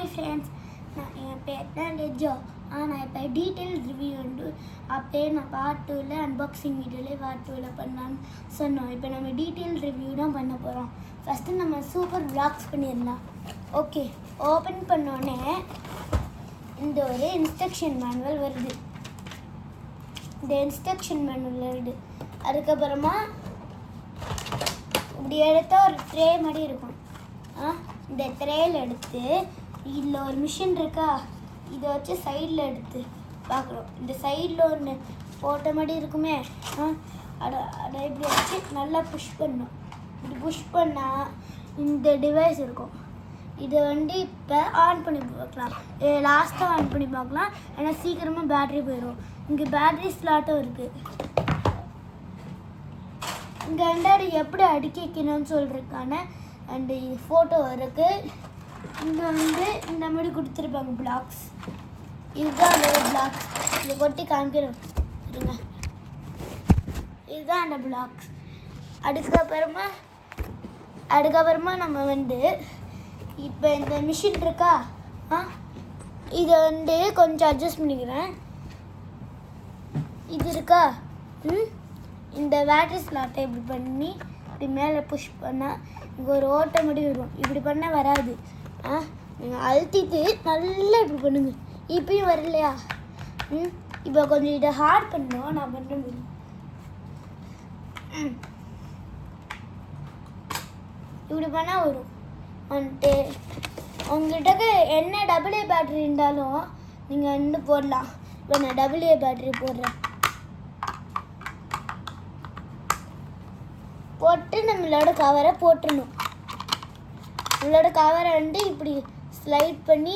Hi friends, என் பேர் தான் லெஜோ. நான் இப்போ டீட்டெயில் ரிவ்யூ வந்து அப்போயே நான் பார்ட் 2ல் அன்பாக்சிங் வீடியோவில் பார்ட் 2ல் பண்ணலான்னு சொன்னோம். இப்போ நம்ம டீட்டெயில் ரிவ்யூ தான் பண்ண போகிறோம். ஃபஸ்ட்டு நம்ம சூப்பர் விளாக்ஸ் பண்ணிடலாம். ஓகே, ஓப்பன் பண்ணோடனே இந்த ஒரு இன்ஸ்ட்ரக்ஷன் மேனுவல் வருது. இந்த இன்ஸ்ட்ரக்ஷன் மேனுவல் வருது. அதுக்கப்புறமா இப்படி எடுத்தால் ஒரு ட்ரே மாதிரி இருக்கும். இந்த ட்ரேயில் எடுத்து இதில் ஒரு மிஷின் இருக்கா, இதை வச்சு சைடில் எடுத்து பார்க்குறோம். இந்த சைடில் ஒன்று போட்ட மாதிரி இருக்குமே, அதை இப்படி வச்சு நல்லா புஷ் பண்ணணும். இப்படி புஷ் பண்ணால் இந்த டிவைஸ் இருக்கும். இதை வந்து இப்போ ஆன் பண்ணி பார்க்கலாம். லாஸ்ட்டாக ஆன் பண்ணி பார்க்கலாம், ஏன்னா சீக்கிரமாக பேட்ரி போயிடும். இங்கே பேட்ரி ஸ்லாட்டும் இருக்குது. இங்கே வந்து எப்படி அடுக்கி வைக்கணும்னு சொல்கிறதுக்கான அண்டு ஃபோட்டோ இருக்குது. இங்கே வந்து இந்த மாதிரி கொடுத்துருப்பாங்க பிளாக்ஸ். இதுதான் அந்த பிளாக்ஸ். இதை கொட்டி காமிக்கிறோம் இருங்க. இதுதான் அந்த பிளாக்ஸ். அதுக்கப்புறமா நம்ம வந்து இப்போ இந்த மிஷின் இருக்கா, இதை வந்து கொஞ்சம் அட்ஜஸ்ட் பண்ணிக்கிறேன். இது இருக்கா, இந்த பேட்டரி ஸ்லாட்டை இப்படி பண்ணி இப்படி மேலே புஷ் பண்ணால் இங்கே ஒரு ஓட்டை மட்டும் வரும். இப்படி பண்ணால் வராது. நீங்கள் அழுத்திட்டு நல்லா இப்படி பண்ணுங்க. இப்பயும் வரலையா? இப்போ கொஞ்சம் இதை ஹார்ட் பண்ணோம். நான் பண்ண முடியும். இப்படி பண்ணால் வரும். வந்துட்டு உங்கள்கிட்ட என்ன AA பேட்ரி இருந்தாலும் நீங்கள் வந்து போடலாம். இப்போ நான் AA பேட்ரி போடுறேன். போட்டு நம்மளோட கவரை போட்டுடணும். நம்மளோட கவரை வந்து இப்படி ஸ்லைட் பண்ணி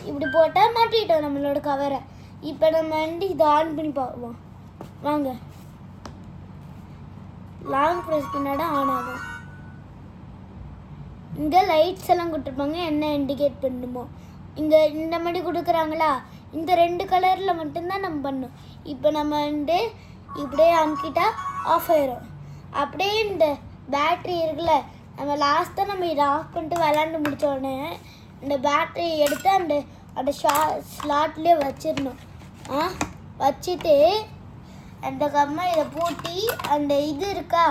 இப்படி போட்டால் மாட்டிட்டோம் நம்மளோட கவரை. இப்போ நம்ம வந்து இதை ஆன் பண்ணி பார்ப்போம். வாங்க, லாங் ப்ரெஸ் பண்ணாட ஆன் ஆகும். இங்கே லைட்ஸ் எல்லாம் கொடுத்துருப்பாங்க, என்ன இண்டிகேட் பண்ணணுமோ. இங்கே இந்த மாதிரி கொடுக்குறாங்களா, இந்த 2 கலரில் மட்டும்தான் நம்ம பண்ணணும். இப்போ நம்ம வந்து இப்படியே அமுக்கிட்டா ஆஃப் ஆயிரும். அப்படியே இந்த பேட்ரி இருக்குல்ல, நம்ம லாஸ்ட்டாக நம்ம இதை ஆஃப் பண்ணிட்டு விளாண்டு முடித்த உடனே இந்த பேட்டரியை எடுத்து அந்த ஸ்லாட்லேயே வச்சிடணும். வச்சுட்டு அந்த கம்மா இதை பூட்டி அந்த இது இருக்கா,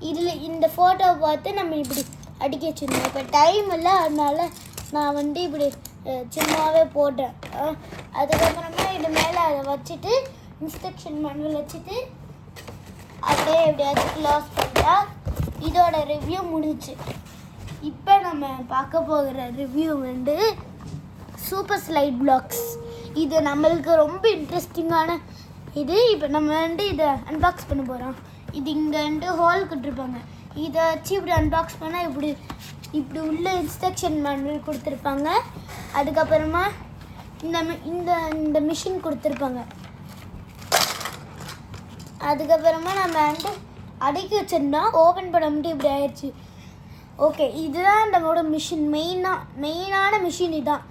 இதில் இந்த ஃபோட்டோவை பார்த்து நம்ம இப்படி அடிக்க வச்சிடணும். இப்போ டைம் இல்லை, அதனால நான் வந்து இப்படி சும்மாவே போட்டேன். அதுக்கப்புறமா இது மேலே அதை வச்சுட்டு இன்ஸ்ட்ரக்ஷன் மேனுவல் வச்சுட்டு அப்படியே எப்படியாச்சும் க்ளோஸ் பண்ணிட்டா இதோட ரிவ்யூ முடிஞ்சிச்சு. இப்போ நம்ம பார்க்க போகிற ரிவ்யூ வந்து சூப்பர் ஸ்லைட் பிளாக்ஸ். இது நம்மளுக்கு ரொம்ப இன்ட்ரெஸ்டிங்கான இது. இப்போ நம்ம வந்து இதை அன்பாக்ஸ் பண்ண போகிறோம். இது இங்கே வந்து ஹோல் கொடுத்துருப்பாங்க. இதை வச்சு இப்படி அன்பாக்ஸ் பண்ணால் இப்படி உள்ள இன்ஸ்ட்ரக்ஷன் மேனுவல் கொடுத்துருப்பாங்க. அதுக்கப்புறமா இந்த மிஷின் கொடுத்துருப்பாங்க. அதுக்கப்புறமா நம்ம வந்து அடுக்கி வச்சிருந்தோம். ஓப்பன் பண்ண முடியும், இப்படி ஆயிடுச்சு. ஓகே, இதுதான் நம்மளோட மிஷின். மெயினான மிஷின் இதுதான்.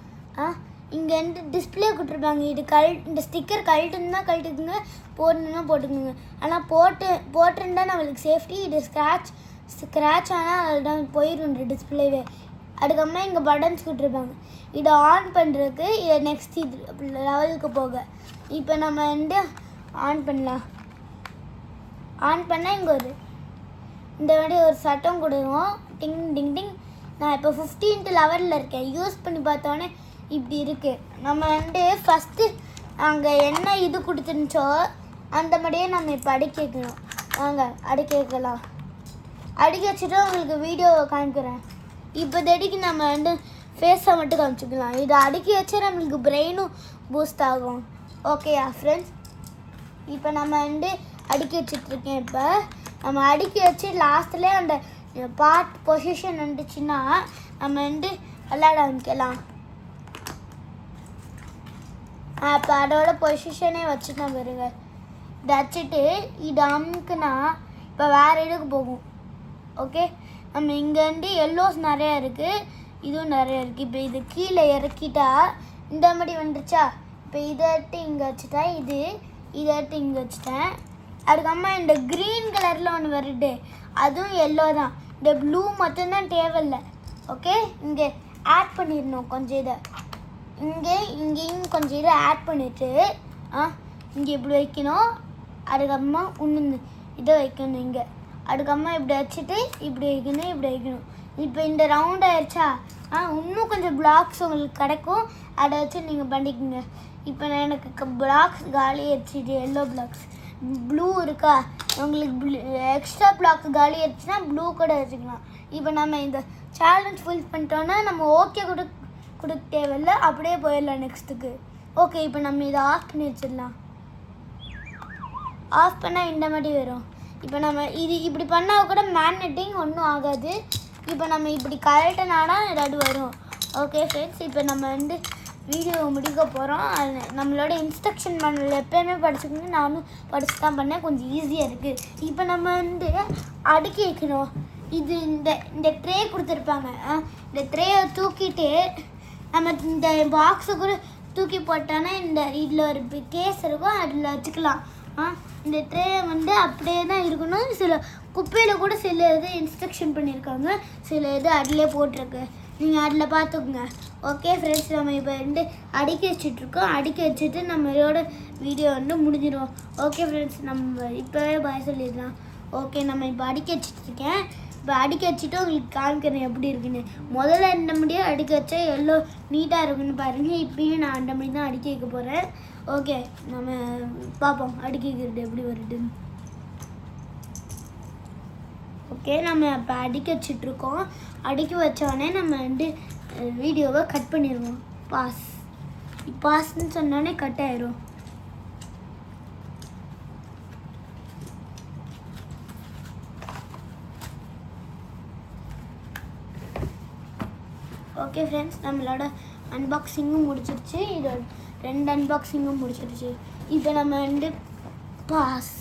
இங்கே வந்து டிஸ்பிளே கொடுத்துருப்பாங்க. இந்த ஸ்டிக்கர் கழட்டுன்னா கழட்டுக்குங்க, போடணுன்னா போட்டுக்குங்க. ஆனால் போட்டிருந்தா நம்மளுக்கு சேஃப்டி. இது ஸ்க்ராட்ச் ஆனால் அதுதான் போயிடும் இந்த டிஸ்பிளேவே. அதுக்கப்புறமா இங்கே பட்டன்ஸ் கொடுத்துருப்பாங்க. இதை ஆன் பண்ணுறதுக்கு இதை நெக்ஸ்ட் இது லெவலுக்கு போக. இப்போ நம்ம வந்து ஆன் பண்ணலாம். ஆன் பண்ணால் இங்கே இந்த மாதிரி ஒரு சட்டம் கொடுக்கும், டிங் டிங் டிங். நான் இப்போ 15th லெவலில் இருக்கேன். யூஸ் பண்ணி பார்த்தோன்னே இப்படி இருக்குது. நம்ம வந்து ஃபஸ்ட்டு அங்கே என்ன இது கொடுத்துருந்துச்சோ அந்த மாதிரியே நம்ம இப்போ அடுக்கி வைக்கணும். வாங்க அடுக்கி வைக்கலாம். அடுக்கி வச்சுட்டு உங்களுக்கு வீடியோவை காமிக்கிறேன். இப்போதைக்கு நம்ம வந்து ஃபேஸை மட்டும் காமிச்சிக்கலாம். இதை அடுக்கி வச்சா நம்மளுக்கு பிரெயினும் பூஸ்ட் ஆகும். ஓகேயா ஃப்ரெண்ட்ஸ்? இப்போ நம்ம வந்து அடுக்கி வச்சிட்ருக்கேன். இப்போ நம்ம அடுக்கி வச்சு லாஸ்ட்லேயே அந்த பார்ட் பொசிஷன் வந்துச்சுன்னா நம்ம வந்து விளையாட ஆரம்பிக்கலாம். இப்போ அதோட பொசிஷனே வச்சுட்டோம் பாருங்க. இதை வச்சுட்டு இது அமுக்குனா இப்போ வேறு இதுக்கு போகும். ஓகே, நம்ம இங்கே வந்து எல்லோஸ் நிறையா இருக்குது, இதுவும் நிறையா இருக்குது. இப்போ இது கீழே இறக்கிட்டா இந்த மாதிரி வந்துருச்சா. இப்போ இதை எடுத்து இங்கே வச்சுட்டேன், இதை எடுத்து இங்கே வச்சுட்டேன். அதுக்கப்புறமா இந்த க்ரீன் கலரில் ஒன்று வருது, அதுவும் எல்லோ தான். இந்த ப்ளூ மட்டும்தான் தேவையில்லை. ஓகே, இங்கே ஆட் பண்ணிடணும் கொஞ்சம் இதை இங்கேயும் கொஞ்சம் இதை ஆட் பண்ணிவிட்டு இங்கே இப்படி வைக்கணும். அதுக்கப்புறமா இன்னும் இதை வைக்கணும் இங்கே. அதுக்கப்புறமா இப்படி வச்சுட்டு இப்படி வைக்கணும். இப்போ இந்த ரவுண்ட் ஆயிடுச்சா? இன்னும் கொஞ்சம் பிளாக்ஸ் உங்களுக்கு கிடைக்கும். அதை வச்சு நீங்கள் பண்ணிக்கோங்க. இப்போ எனக்கு பிளாக்ஸ் காலி ஆயிடுச்சு. இது எல்லோ பிளாக்ஸ். ப்ளூ இருக்கா? உங்களுக்கு எக்ஸ்ட்ரா பிளாக்ஸ் காலி ஆயிடுச்சுன்னா ப்ளூ கூட வச்சுக்கலாம். இப்போ நம்ம இந்த சேலஞ்ச் ஃபுல் பண்ணிட்டோன்னா நம்ம ஓகே கொடுக்க தேவையில்லை, அப்படியே போயிடலாம் நெக்ஸ்ட்டுக்கு. ஓகே, இப்போ நம்ம இதை ஆஃப் பண்ணி வச்சிடலாம். ஆஃப் பண்ணால் இந்த மாதிரி வரும். இப்போ நம்ம இப்படி பண்ணால் கூட மேக்னெட்டிங் ஒன்றும் ஆகாது. இப்போ நம்ம இப்படி கழட்டினானா ஏதாவது வரும். ஓகே ஃப்ரெண்ட்ஸ், இப்போ நம்ம வீடியோ முடிக்க போகிறோம். அது நம்மளோட இன்ஸ்ட்ரக்ஷன் மேனுவல் எப்போயுமே படிச்சுக்கோங்க. நானும் படிச்சு தான் பண்ணேன். கொஞ்சம் ஈஸியாக இருக்குது. இப்போ நம்ம அடுக்கி வைக்கணும். இது இந்த ட்ரே கொடுத்துருப்பாங்க. இந்த ட்ரேயை தூக்கிட்டு நம்ம இந்த பாக்ஸை கூட தூக்கி போட்டோன்னா இதில் ஒரு கேஸ் இருக்கும், அதில் வச்சுக்கலாம். இந்த ட்ரே அப்படியே தான் இருக்கணும். சில குப்பையில் கூட சில இது இன்ஸ்ட்ரக்ஷன் பண்ணியிருக்காங்க, சில இது அதிலே போட்டிருக்கு. நீங்கள் அதில் பார்த்துக்குங்க. ஓகே ஃப்ரெண்ட்ஸ், நம்ம இப்போ அடுக்கி வச்சிட்ருக்கோம். அடுக்கி வச்சுட்டு நம்மளோட வீடியோ முடிஞ்சிடும். ஓகே ஃப்ரெண்ட்ஸ், நம்ம இப்போவே பாய் சொல்லிடலாம். ஓகே, நம்ம இப்போ அடுக்கி வச்சிட்ருக்கேன். இப்போ அடுக்கி வச்சுட்டு உங்களுக்கு காமிக்கிறேன் எப்படி இருக்குன்னு. முதல்ல இந்த முடியும் அடுக்கி வச்சா எவ்வளோ நீட்டாக இருக்குன்னு பாருங்கள். இப்பயும் நான் அந்த மணி தான் அடுக்கி வைக்க போகிறேன். ஓகே, நம்ம பார்ப்போம் அடுக்கி வைக்கிறது எப்படி வருதுன்னு. ஓகே, நம்ம இப்போ அடுக்கி வச்சிட்ருக்கோம். அடுக்கி வச்சோடனே நம்ம வீடியோவை கட் பண்ணிடுவோம். பாஸ்ன்னு சொன்னோடனே கட் ஆயிரும். ஓகே ஃப்ரெண்ட்ஸ், நம்மளோட அன்பாக்சிங்கும் முடிச்சிருச்சு. இது 2 அன்பாக்சிங்கும் முடிச்சிருச்சு. இப்போ நம்ம பாஸ்